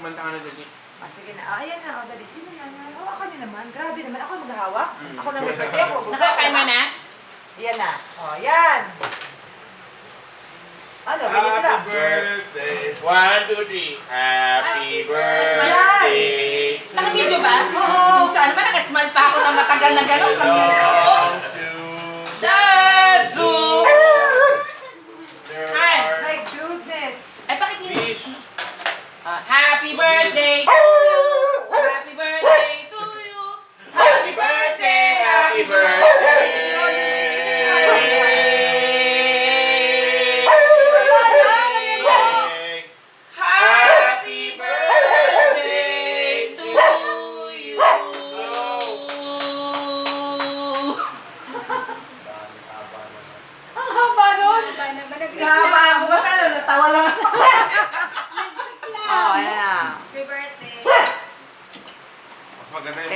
kumanta ka na dali. Sige na. Ayan na. Dali. Sino yan? Hawakan niyo naman. Grabe naman. Ako maghahawak. Ako na may birthday. Ako. Nakakaima na? Ayan na. Yan. Ano? Ganyan na. Happy birthday. 1, 2, 3. Happy birthday. Naka-video ba? Oo. Saan naman nakasmile pa ako ng matagal na gano'n. Belong to Dazu! there Hi. are My goodness. Ay, bakit hindi? fish. Happy birthday to you! Happy birthday to you! Happy birthday! Happy birthday. Happy birthday to you! Ang haba nun. Haba ako. Basta natawa lang. Ayan na. Happy birthday. Mas maganda yung